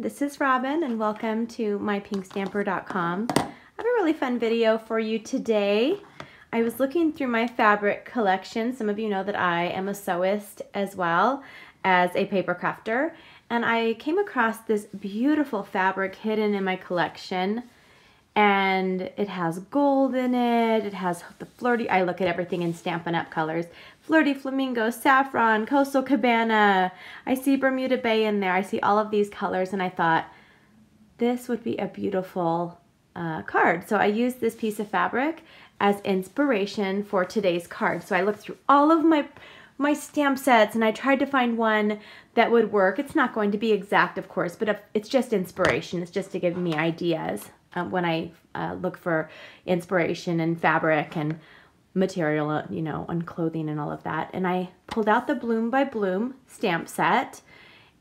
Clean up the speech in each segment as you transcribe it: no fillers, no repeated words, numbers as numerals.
this is Robyn and welcome to mypinkstamper.com. I have a really fun video for you today. I was looking through my fabric collection. Some of you know that I am a sewist as well as a paper crafter, and I came across this beautiful fabric hidden in my collection, and it has gold in it. It has the flirty, I look at everything in Stampin' Up colors. Flirty, Flamingo, Saffron, Coastal Cabana. I see Bermuda Bay in there. I see all of these colors, and I thought this would be a beautiful card. So I used this piece of fabric as inspiration for today's card. So I looked through all of my stamp sets, and I tried to find one that would work. It's not going to be exact, of course, but it's just inspiration. It's just to give me ideas when I look for inspiration and fabric and material, you know, on clothing and all of that. And I pulled out the Bloom by Bloom stamp set,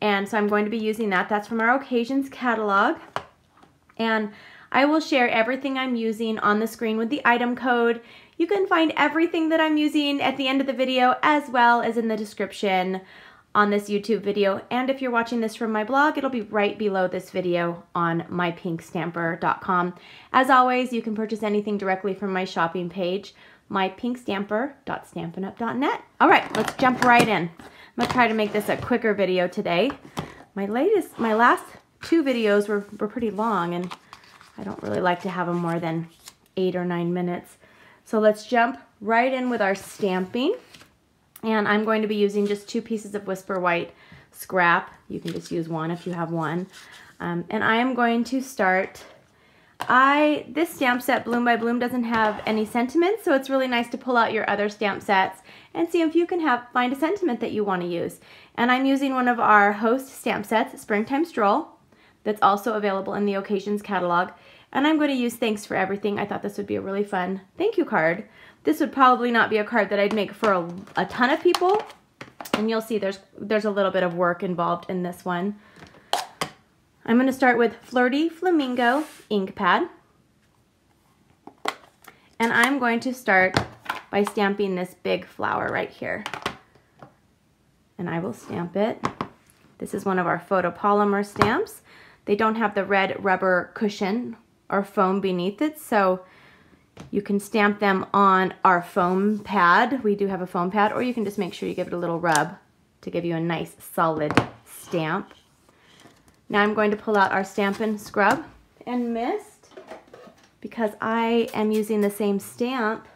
and so I'm going to be using that. That's from our Occasions catalog, and I will share everything I'm using on the screen with the item code. You can find everything that I'm using at the end of the video as well as in the description on this YouTube video. And if you're watching this from my blog, it'll be right below this video on mypinkstamper.com. As always, you can purchase anything directly from my shopping page, mypinkstamper.stampinup.net. All right, let's jump right in. I'm gonna try to make this a quicker video today. My last two videos were pretty long, and I don't really like to have them more than 8 or 9 minutes. So let's jump right in with our stamping. And I'm going to be using just 2 pieces of Whisper White scrap. You can just use one if you have one. And I am going to start. This stamp set, Bloom by Bloom, doesn't have any sentiments, so it's really nice to pull out your other stamp sets and see if you can find a sentiment that you want to use. And I'm using one of our Host stamp sets, Springtime Stroll, that's also available in the Occasions catalog. And I'm going to use Thanks for Everything. I thought this would be a really fun thank you card. This would probably not be a card that I'd make for a ton of people, and you'll see there's a little bit of work involved in this one. I'm going to start with Flirty Flamingo ink pad, and I'm going to start by stamping this big flower right here. And I will stamp it. This is one of our photopolymer stamps. They don't have the red rubber cushion or foam beneath it, so you can stamp them on our foam pad. We do have a foam pad, or you can just make sure you give it a little rub to give you a nice solid stamp. Now I'm going to pull out our Stampin' Scrub and Mist because I am using the same stamp,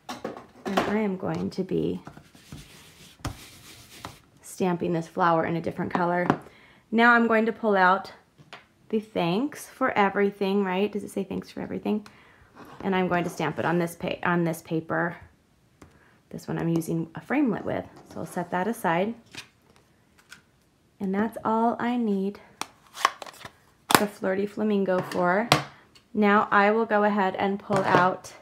and I am going to be stamping this flower in a different color. Now I'm going to pull out the Thanks for Everything, right? Does it say Thanks for Everything? And I'm going to stamp it on this paper. This one I'm using a framelit with, so I'll set that aside. And that's all I need the Flirty Flamingo for. Now I will go ahead and pull out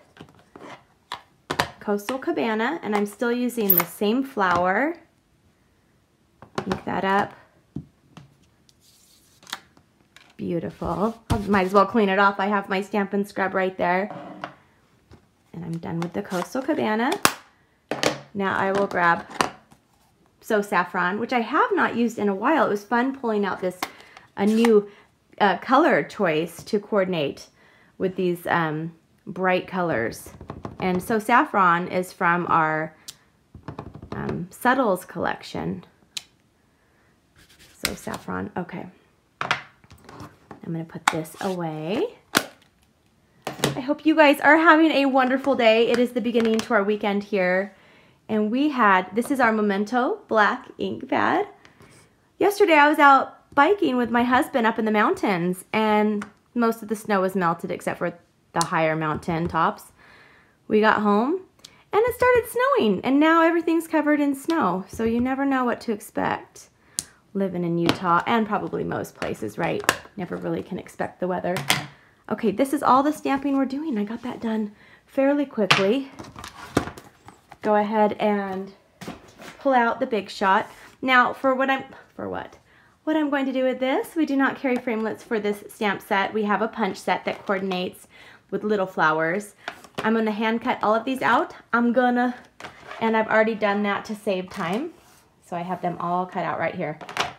Coastal Cabana, and I'm still using the same flower. Ink that up. Beautiful. I might as well clean it off. I have my Stampin' Scrub right there. And I'm done with the Coastal Cabana. Now I will grab Saffron, which I have not used in a while. It was fun pulling out a new color choice to coordinate with these bright colors. And Saffron is from our Subtles collection. Saffron, okay. I'm going to put this away. I hope you guys are having a wonderful day. It is the beginning to our weekend here. And this is our Memento black ink pad. Yesterday I was out biking with my husband up in the mountains, and most of the snow was melted except for the higher mountain tops. We got home and it started snowing, and now everything's covered in snow. So you never know what to expect living in Utah, and probably most places, right? Never really can expect the weather. Okay, this is all the stamping we're doing. I got that done fairly quickly. Go ahead and pull out the Big Shot. Now, what I'm going to do with this, we do not carry framelits for this stamp set. We have a punch set that coordinates with little flowers. I'm going to hand cut all of these out. And I've already done that to save time. So I have them all cut out right here.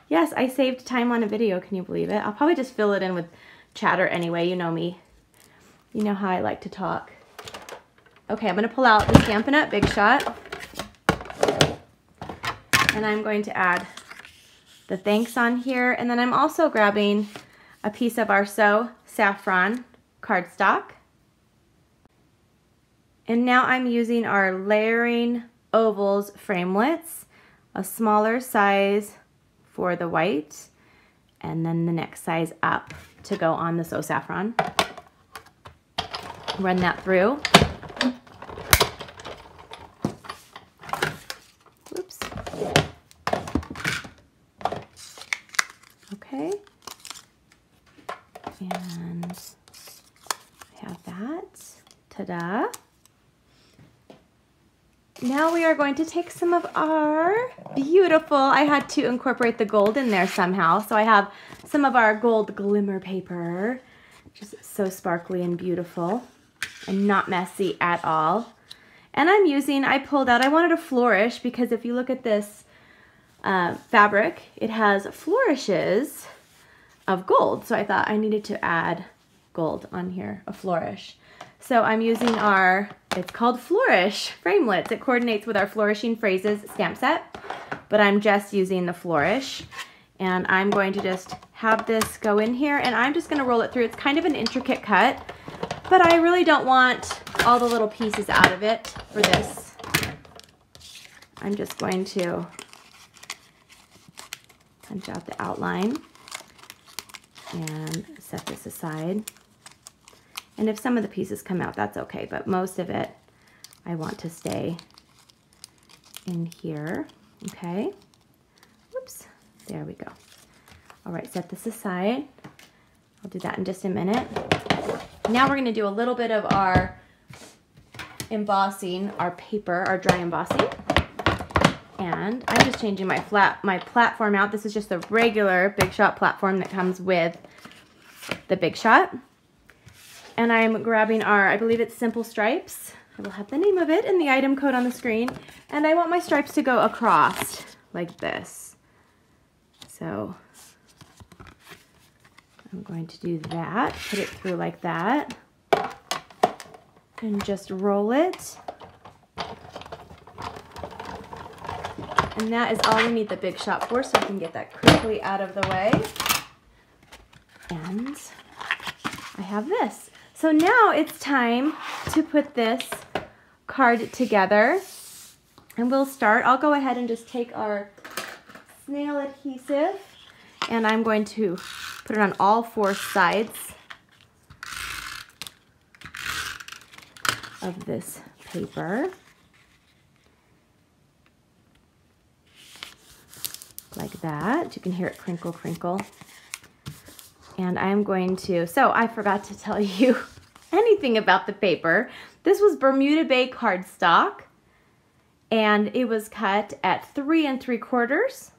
Yes, I saved time on a video. Can you believe it? I'll probably just fill it in with chatter anyway. You know me. You know how I like to talk. Okay, I'm going to pull out the Stampin' Up! Big Shot. And I'm going to add the thanks on here. And then I'm also grabbing a piece of our Saffron cardstock. And now I'm using our Layering Ovals Framelits, a smaller size for the white, and then the next size up to go on the Saffron. Run that through. Oops. Okay. And I have that. Ta-da. Now we are going to take some of our beautiful, I had to incorporate the gold in there somehow, so I have some of our gold glimmer paper, which is so sparkly and beautiful and not messy at all. And I'm using, I wanted a flourish because if you look at this fabric, it has flourishes of gold, so I thought I needed to add gold on here, a flourish. So I'm using our, it's called Flourish Framelits. It coordinates with our Flourishing Phrases stamp set, but I'm just using the flourish. And I'm going to just have this go in here, and I'm just going to roll it through. It's kind of an intricate cut, but I really don't want all the little pieces out of it for this. I'm just going to punch out the outline and set this aside. And if some of the pieces come out, that's okay, but most of it I want to stay in here, okay? Whoops, there we go. All right, set this aside. I'll do that in just a minute. Now we're gonna do a little bit of our embossing, our paper, our dry embossing. And I'm just changing my platform out. This is just the regular Big Shot platform that comes with the Big Shot. And I'm grabbing our, I believe it's Simple Stripes. I will have the name of it and the item code on the screen. And I want my stripes to go across like this. So I'm going to do that, put it through like that, and just roll it. And that is all we need the Big Shot for, so I can get that quickly out of the way. And I have this. So now it's time to put this card together. And we'll start. I'll go ahead and just take our snail adhesive, and I'm going to put it on all four sides of this paper. Like that. You can hear it crinkle, crinkle. And I'm going to, so I forgot to tell you anything about the paper. This was Bermuda Bay cardstock, and it was cut at 3 3/4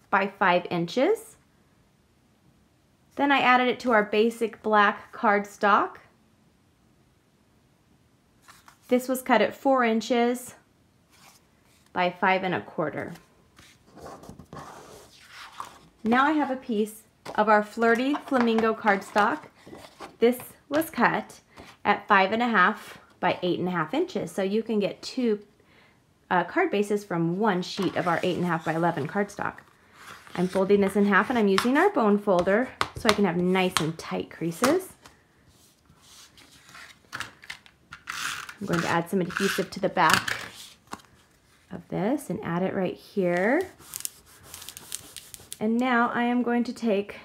by 5 inches. Then I added it to our basic black cardstock. This was cut at 4 inches by 5 1/4. Now I have a piece of our Flirty Flamingo cardstock. This was cut at 5 1/2 by 8 1/2 inches. So you can get 2 card bases from one sheet of our 8 1/2 by 11 cardstock. I'm folding this in half, and I'm using our bone folder so I can have nice and tight creases. I'm going to add some adhesive to the back of this and add it right here. And now I am going to take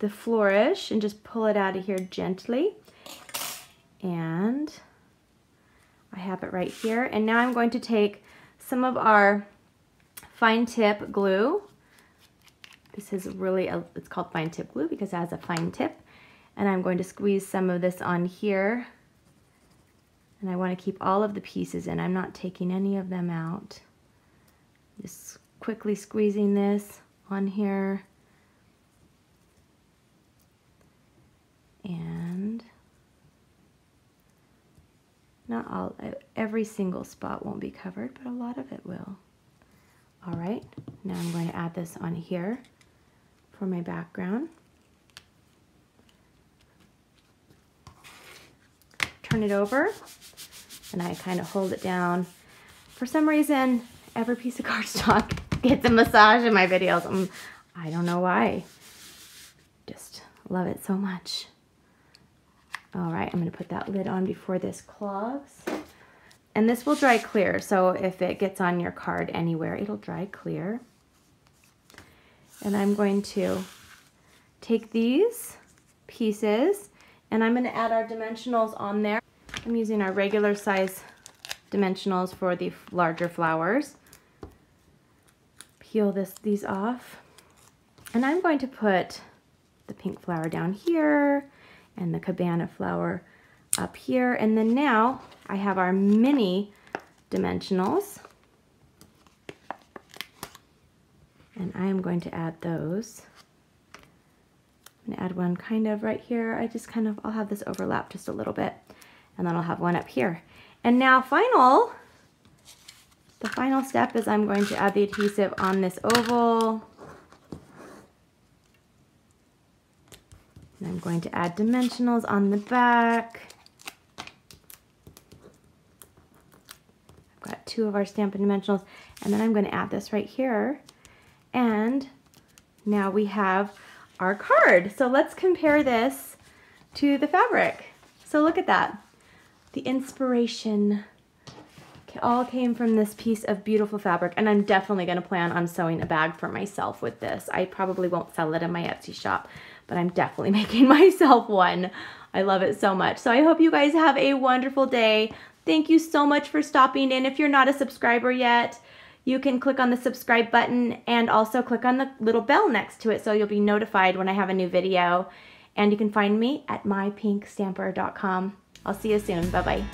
the flourish and just pull it out of here gently. And I have it right here. And now I'm going to take some of our fine tip glue. This is really, it's called fine tip glue because it has a fine tip. And I'm going to squeeze some of this on here. And I want to keep all of the pieces in. I'm not taking any of them out. Just quickly squeezing this on here. And not all, every single spot won't be covered, but a lot of it will. All right, now I'm going to add this on here for my background. Turn it over, and I kind of hold it down. For some reason, every piece of cardstock gets a massage in my videos. I don't know why. Just love it so much. All right, I'm gonna put that lid on before this clogs. And this will dry clear, so if it gets on your card anywhere, it'll dry clear. And I'm going to take these pieces and I'm gonna add our dimensionals on there. I'm using our regular size dimensionals for the larger flowers. Peel these off. And I'm going to put the pink flower down here and the cabana flower up here. And then now I have our mini dimensionals. And I am going to add those. I'm gonna add one kind of right here. I'll have this overlap just a little bit. And then I'll have one up here. And now the final step is I'm going to add the adhesive on this oval. And I'm going to add dimensionals on the back. I've got 2 of our Stampin' dimensionals. And then I'm going to add this right here. And now we have our card. So let's compare this to the fabric. So look at that. The inspiration all came from this piece of beautiful fabric, and I'm definitely going to plan on sewing a bag for myself with this. I probably won't sell it in my Etsy shop, but I'm definitely making myself one. I love it so much. So I hope you guys have a wonderful day. Thank you so much for stopping in. If you're not a subscriber yet, you can click on the subscribe button and also click on the little bell next to it so you'll be notified when I have a new video. And you can find me at mypinkstamper.com. I'll see you soon. Bye-bye.